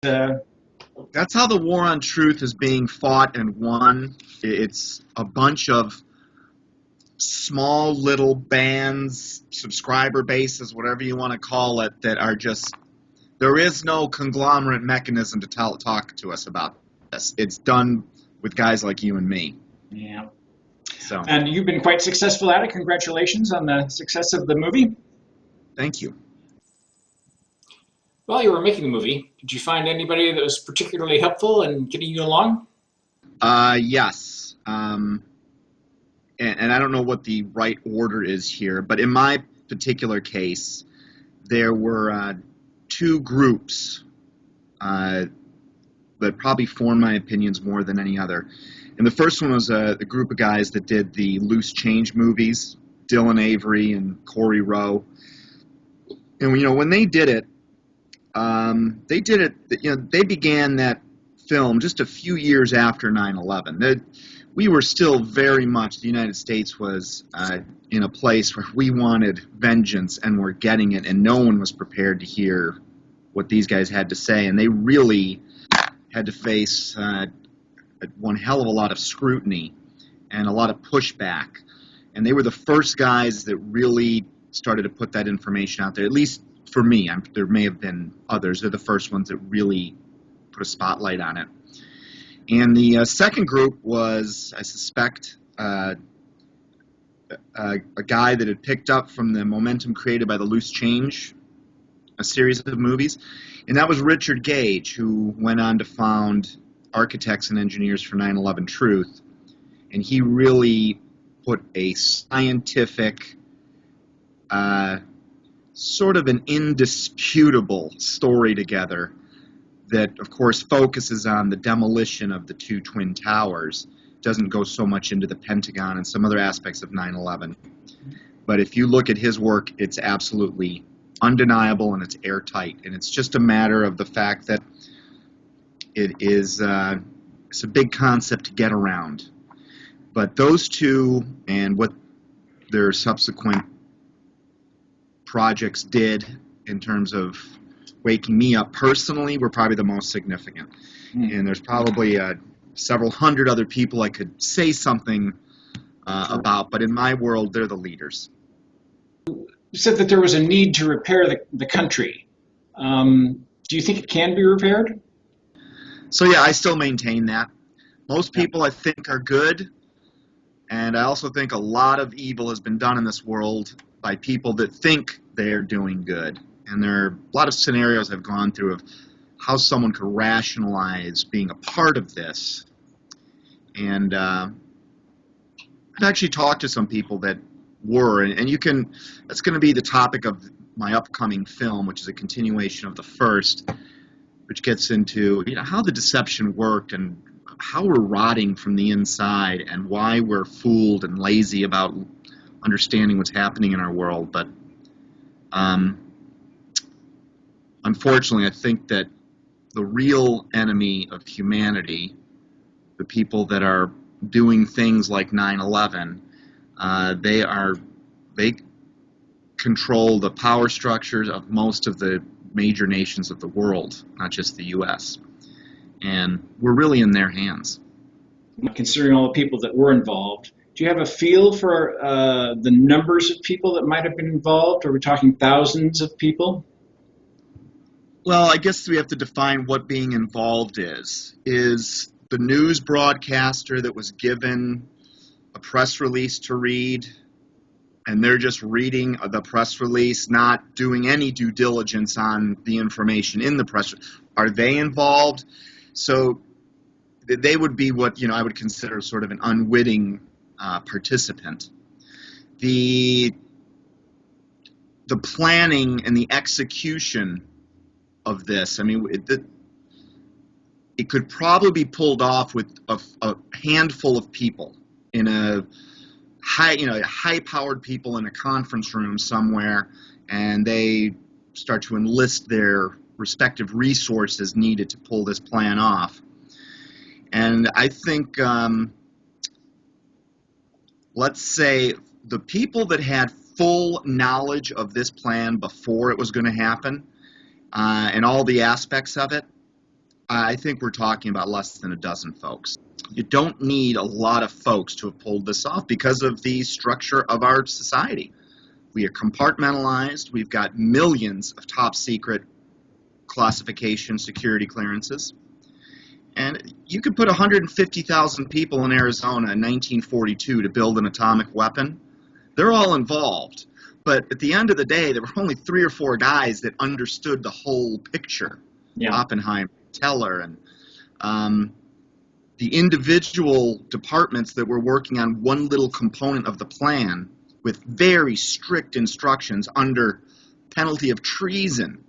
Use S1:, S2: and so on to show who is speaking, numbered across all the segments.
S1: That's how the war on truth is being fought and won. It's a bunch of small little bands, subscriber bases, whatever you want to call it, that are just, there is no conglomerate mechanism to talk to us about this. It's done with guys like you and me.
S2: Yeah.
S1: So,
S2: And you've been quite successful at it. Congratulations on the success of the movie.
S1: thank you.
S2: While you were making the movie, did you find anybody that was particularly helpful in getting you along?
S1: Yes. And I don't know what the right order is here, but in my particular case, there were two groups that probably formed my opinions more than any other. And the first one was a group of guys that did the Loose Change movies, Dylan Avery and Corey Rowe. And when they did it, they began that film just a few years after 9/11. We were still very much, the United States was in a place where we wanted vengeance and were getting it, and no one was prepared to hear what these guys had to say. And they really had to face one hell of a lot of scrutiny and a lot of pushback. And they were the first guys that really started to put that information out there, at least for me. There may have been others. They're the first ones that really put a spotlight on it. And the second group was, I suspect, a guy that had picked up from the momentum created by the Loose Change, a series of movies. And that was Richard Gage, who went on to found Architects and Engineers for 9/11 Truth. And he really put a scientific, sort of an indisputable story together that, of course, focuses on the demolition of the two Twin Towers. Doesn't go so much into the Pentagon and some other aspects of 9/11. But if you look at his work, it's absolutely undeniable and it's airtight. And it's just a matter of the fact that it's a big concept to get around. But those two and what their subsequent projects did in terms of waking me up personally were probably the most significant. And there's probably several hundred other people I could say something about, but in my world, they're the leaders.
S2: You said that there was a need to repair the country. Do you think it can be repaired?
S1: So yeah, I still maintain that. Most people I think are good, and I also think a lot of evil has been done in this world by people that think they're doing good. And there are a lot of scenarios I've gone through of how someone could rationalize being a part of this. And I've actually talked to some people that were, and that's going to be the topic of my upcoming film, which is a continuation of the first, which gets into how the deception worked and how we're rotting from the inside and why we're fooled and lazy about understanding what's happening in our world. But unfortunately, I think that the real enemy of humanity, the people that are doing things like 9/11, they control the power structures of most of the major nations of the world, not just the U.S. And we're really in their hands.
S2: Considering all the people that were involved, do you have a feel for the numbers of people that might have been involved? Are we talking thousands of people?
S1: Well, I guess we have to define what being involved is. Is the news broadcaster that was given a press release to read, and they're just reading the press release, not doing any due diligence on the information in the press release? Are they involved? So they would be what I would consider sort of an unwitting participant. The planning and the execution of this, I mean, it could probably be pulled off with a handful of people in a high-powered people in a conference room somewhere, and they start to enlist their respective resources needed to pull this plan off. And I think, let's say, the people that had full knowledge of this plan before it was going to happen, and all the aspects of it, I think we're talking about less than a dozen folks. You don't need a lot of folks to have pulled this off because of the structure of our society. We are compartmentalized. We've got millions of top secret classification security clearances. And you could put 150,000 people in Arizona in 1942 to build an atomic weapon. They're all involved. But at the end of the day, there were only 3 or 4 guys that understood the whole picture.
S2: Yeah.
S1: Oppenheimer, Teller, and the individual departments that were working on one little component of the plan with very strict instructions under penalty of treason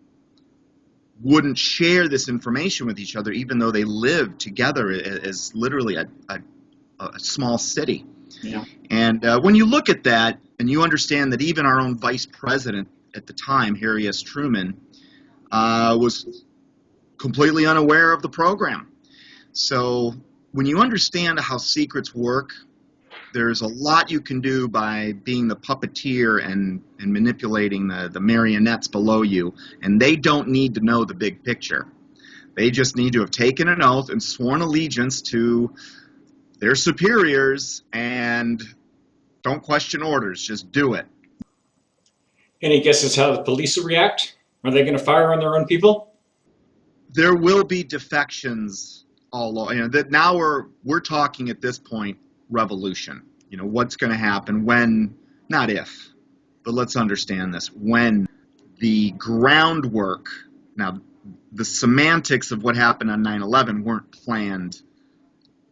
S1: wouldn't share this information with each other, even though they lived together as literally a small city.
S2: Yeah.
S1: And when you look at that, and you understand that even our own vice president at the time, Harry S. Truman, was completely unaware of the program. So when you understand how secrets work, there's a lot you can do by being the puppeteer and manipulating the marionettes below you, and they don't need to know the big picture. They just need to have taken an oath and sworn allegiance to their superiors and don't question orders, just do it.
S2: Any guesses how the police will react? Are they going to fire on their own people?
S1: There will be defections all over. That now we're talking at this point revolution. What's going to happen when, not if, but let's understand this, when the groundwork, now the semantics of what happened on 9/11 weren't planned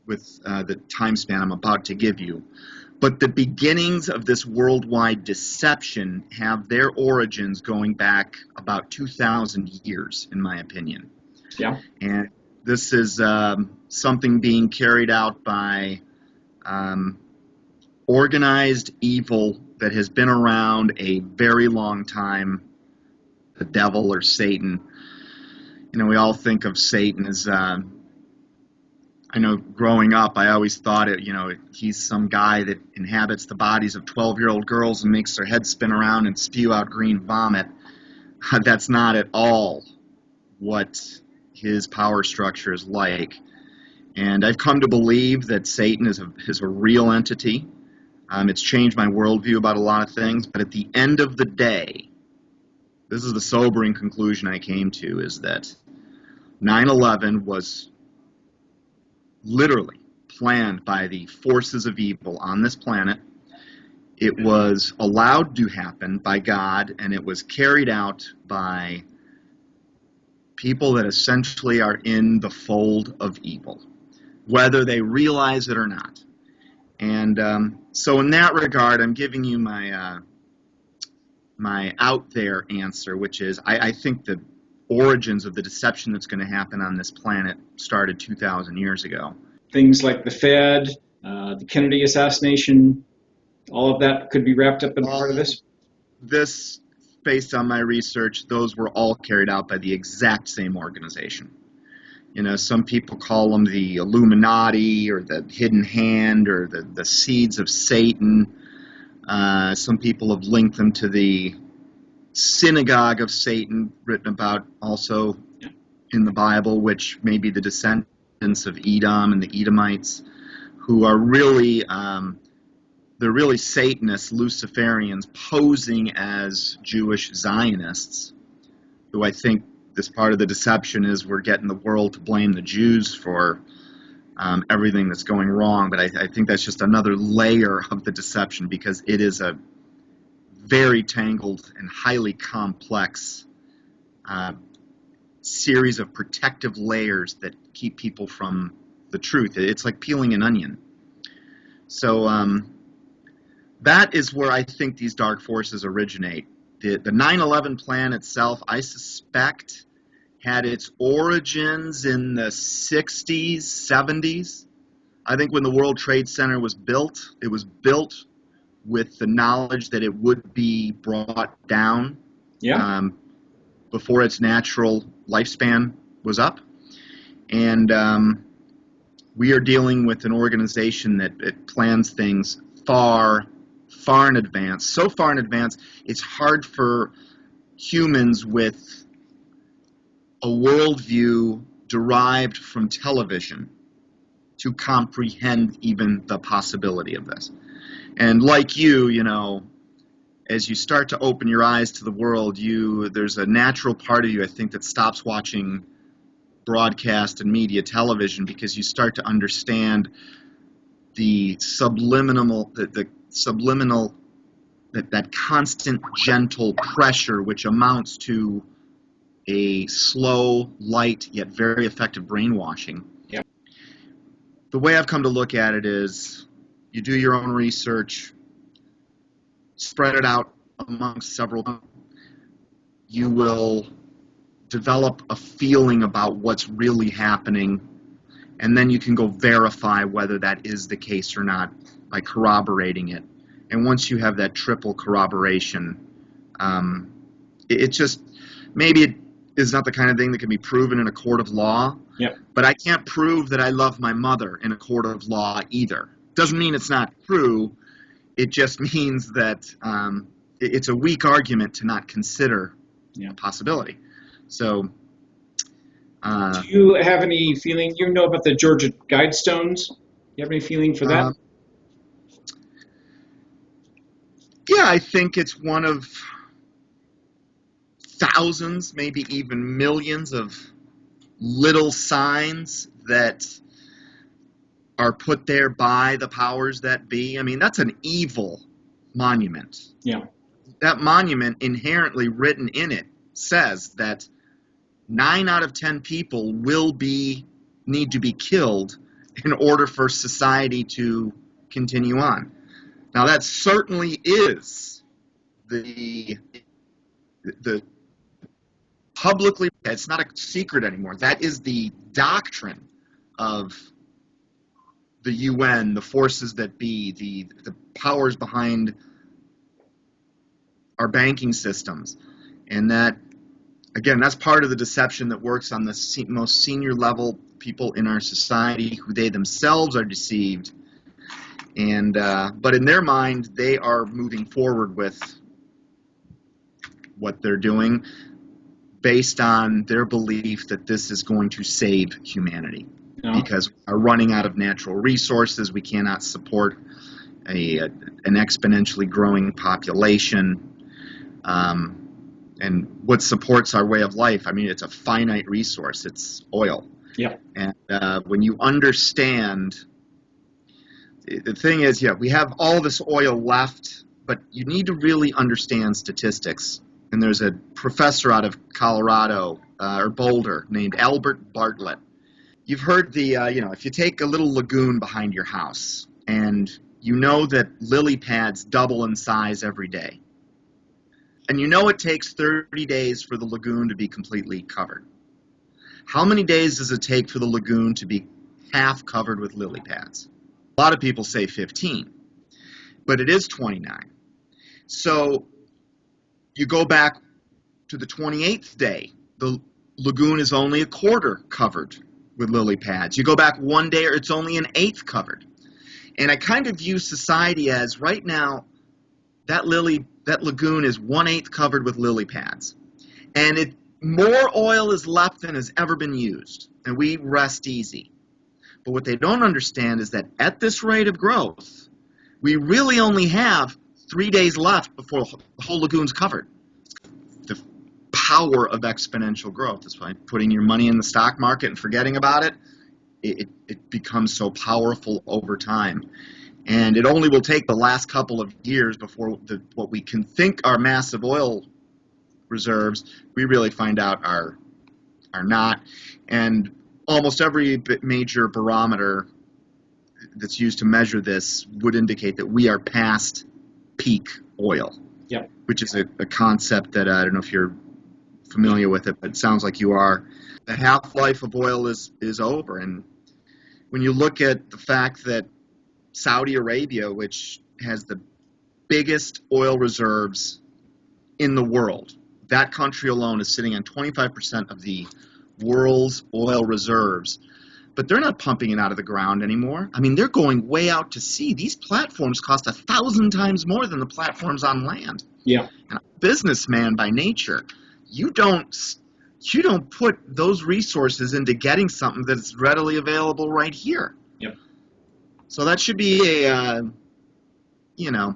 S1: with the time span I'm about to give you, but the beginnings of this worldwide deception have their origins going back about 2,000 years, in my opinion.
S2: Yeah.
S1: And this is something being carried out by organized evil that has been around a very long time, the devil or Satan. We all think of Satan as, I know growing up, I always thought he's some guy that inhabits the bodies of 12-year-old girls and makes their heads spin around and spew out green vomit. That's not at all what his power structure is like. And I've come to believe that Satan is a real entity. It's changed my worldview about a lot of things, but at the end of the day, this is the sobering conclusion I came to, is that 9/11 was literally planned by the forces of evil on this planet. It was allowed to happen by God, and it was carried out by people that essentially are in the fold of evil, whether they realize it or not. And so in that regard, I'm giving you my my out there answer, which is I think the origins of the deception that's going to happen on this planet started 2,000 years ago.
S2: Things like the Fed, the Kennedy assassination, all of that could be wrapped up in part of this?
S1: This, based on my research, those were all carried out by the exact same organization. Some people call them the Illuminati or the Hidden Hand or the Seeds of Satan. Some people have linked them to the Synagogue of Satan, written about also in the Bible, which may be the descendants of Edom and the Edomites, who are really, they're really Satanists, Luciferians, posing as Jewish Zionists, who I think this part of the deception is we're getting the world to blame the Jews for everything that's going wrong. But I think that's just another layer of the deception, because it is a very tangled and highly complex series of protective layers that keep people from the truth. It's like peeling an onion. So that is where I think these dark forces originate. The 9/11 plan itself, I suspect, had its origins in the 60s, 70s. I think when the World Trade Center was built, it was built with the knowledge that it would be brought down before its natural lifespan was up. And we are dealing with an organization that plans things far in advance, so far in advance, it's hard for humans with a worldview derived from television to comprehend even the possibility of this. And like you know, as you start to open your eyes to the world, there's a natural part of you, I think, that stops watching broadcast and media television because you start to understand the subliminal, that constant gentle pressure, which amounts to a slow, light, yet very effective brainwashing.
S2: Yep.
S1: The way I've come to look at it is you do your own research, spread it out amongst several people. You will develop a feeling about what's really happening, and then you can go verify whether that is the case or not by corroborating it. And once you have that triple corroboration, it just, maybe it is not the kind of thing that can be proven in a court of law,
S2: Yep.
S1: but I can't prove that I love my mother in a court of law either. Doesn't mean it's not true. It just means that it's a weak argument to not consider a possibility. So,
S2: do you have any feeling? You know about the Georgia Guidestones? You have any feeling for that?
S1: Yeah, I think it's one of thousands, maybe even millions of little signs that are put there by the powers that be. I mean, that's an evil monument.
S2: Yeah.
S1: That monument, inherently written in it, says that 9 out of 10 people need to be killed in order for society to continue on. Now, that certainly is the publicly, it's not a secret anymore. That is the doctrine of the UN, the forces that be, the powers behind our banking systems. And that, again, that's part of the deception that works on the most senior level people in our society, who they themselves are deceived. And but in their mind, they are moving forward with what they're doing based on their belief that this is going to save humanity. No. Because we are running out of natural resources. We cannot support an exponentially growing population. And what supports our way of life? I mean, it's a finite resource. It's oil.
S2: Yeah.
S1: And when you understand, the thing is, yeah, we have all this oil left, but you need to really understand statistics. And there's a professor out of Colorado or Boulder named Albert Bartlett. You've heard if you take a little lagoon behind your house, and you know that lily pads double in size every day, and you know it takes 30 days for the lagoon to be completely covered. How many days does it take for the lagoon to be half covered with lily pads? A lot of people say 15, but it is 29. So you go back to the 28th day, the lagoon is only a quarter covered with lily pads. You go back one day, or it's only an eighth covered. And I kind of view society as, right now, that lagoon is 1/8 covered with lily pads. And more oil is left than has ever been used. And we rest easy. But what they don't understand is that at this rate of growth, we really only have 3 days left before the whole lagoon's covered. The power of exponential growth is why putting your money in the stock market and forgetting about it, it becomes so powerful over time. And it only will take the last couple of years before what we can think are massive oil reserves, we really find out are not. And almost every major barometer that's used to measure this would indicate that we are past peak oil.
S2: Yep.
S1: Which is a concept that I don't know if you're familiar with it, but it sounds like you are. The half-life of oil is over. And when you look at the fact that Saudi Arabia, which has the biggest oil reserves in the world, that country alone is sitting on 25% of the world's oil reserves, but they're not pumping it out of the ground anymore. I mean, they're going way out to sea. These platforms cost 1,000 times more than the platforms on land.
S2: Yeah.
S1: And a businessman by nature, you don't you don't put those resources into getting something that's readily available right here.
S2: Yep.
S1: So that should be a, you know,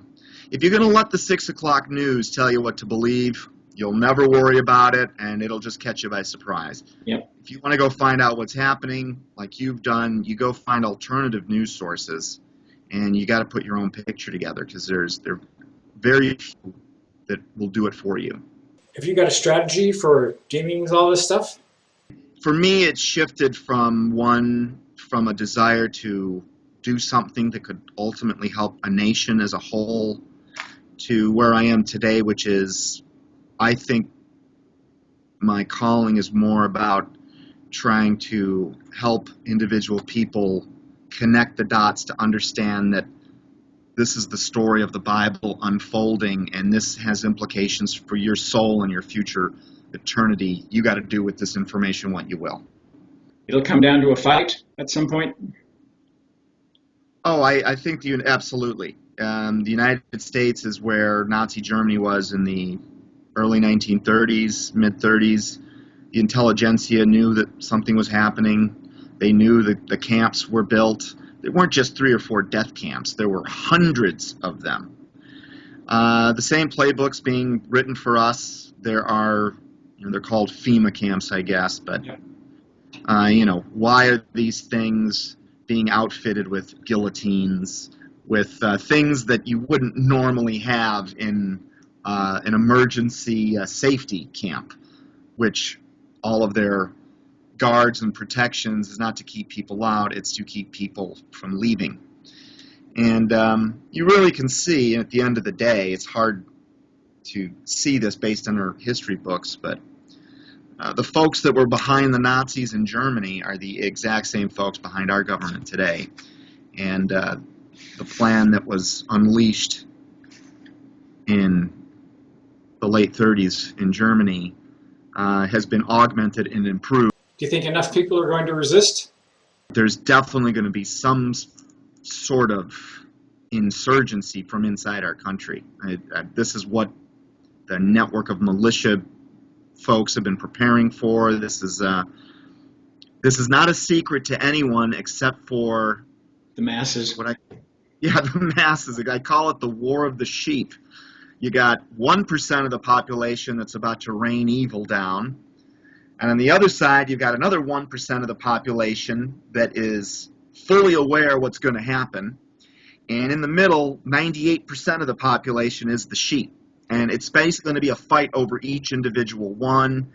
S1: if you're going to let the 6 o'clock news tell you what to believe, you'll never worry about it, and it'll just catch you by surprise.
S2: Yep.
S1: If you want to go find out what's happening, like you've done, you go find alternative news sources, and you got to put your own picture together, because there are very few that will do it for you.
S3: Have you got a strategy for dealing with all this stuff?
S1: For me, it shifted from a desire to do something that could ultimately help a nation as a whole, to where I am today, which is, I think my calling is more about trying to help individual people connect the dots to understand that this is the story of the Bible unfolding, and this has implications for your soul and your future eternity. You got to do with this information what you will.
S2: It'll come down to a fight at some point?
S1: Oh, I think absolutely. The United States is where Nazi Germany was in the early 1930s, mid-30s. The intelligentsia knew that something was happening. They knew that the camps were built. They weren't just 3 or 4 death camps. There were hundreds of them. The same playbooks being written for us. There are, they're called FEMA camps, I guess, but why are these things being outfitted with guillotines, with things that you wouldn't normally have in an emergency safety camp, which all of their guards and protections is not to keep people out, it's to keep people from leaving. And you really can see, at the end of the day, it's hard to see this based on our history books, but the folks that were behind the Nazis in Germany are the exact same folks behind our government today. And the plan that was unleashed in the late 30s in Germany has been augmented and improved.
S3: Do you think enough people are going to resist?
S1: There's definitely going to be some sort of insurgency from inside our country. This is what the network of militia folks have been preparing for. This is not a secret to anyone except for
S2: the masses.
S1: The masses. I call it the war of the sheep. You got 1% of the population that's about to rain evil down. And on the other side, you've got another 1% of the population that is fully aware what's going to happen. And in the middle, 98% of the population is the sheep. And it's basically going to be a fight over each individual one.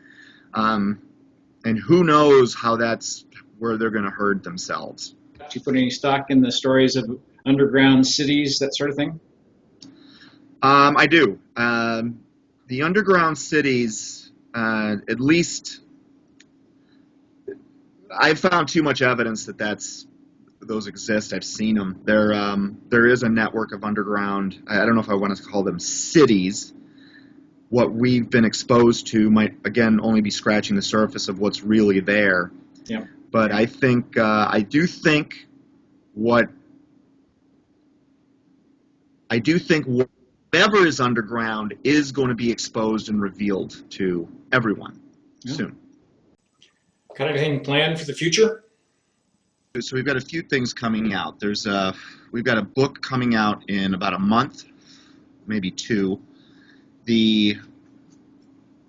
S1: And who knows how that's where they're going to herd themselves.
S2: Do you put any stock in the stories of underground cities, that sort of thing?
S1: I do. The underground cities, at least, I've found too much evidence that those exist. I've seen them. There is a network of underground, I don't know if I want to call them cities. What we've been exposed to might, again, only be scratching the surface of what's really there.
S2: Yeah.
S1: But I do think whatever is underground is going to be exposed and revealed to everyone soon.
S3: Got anything planned for the future?
S1: So we've got a few things coming out. We've got a book coming out in about a month, maybe 2. The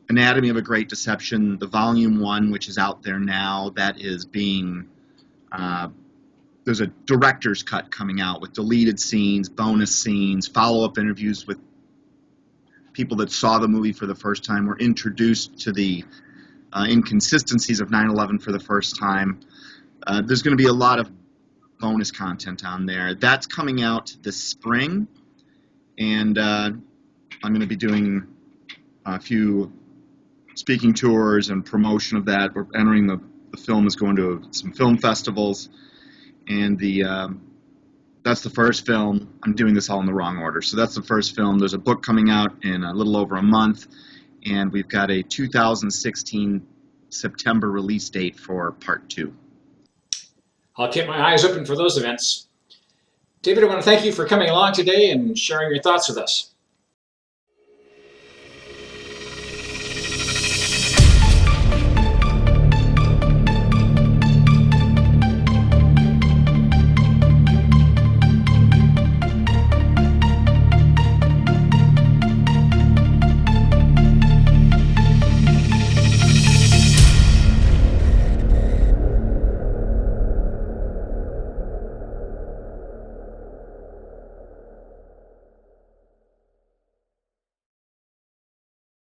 S1: Anatomy of a Great Deception, the volume 1, which is out there now, that is being, there's a director's cut coming out with deleted scenes, bonus scenes, follow-up interviews with people that saw the movie for the first time, were introduced to the inconsistencies of 9/11 for the first time. There's going to be a lot of bonus content on there. That's coming out this spring, and I'm going to be doing a few speaking tours and promotion of that. We're entering the film is going to some film festivals, and that's the first film. I'm doing this all in the wrong order. So that's the first film. There's a book coming out in a little over a month, and we've got a 2016 September release date for part 2.
S3: I'll keep my eyes open for those events. David, I want to thank you for coming along today and sharing your thoughts with us.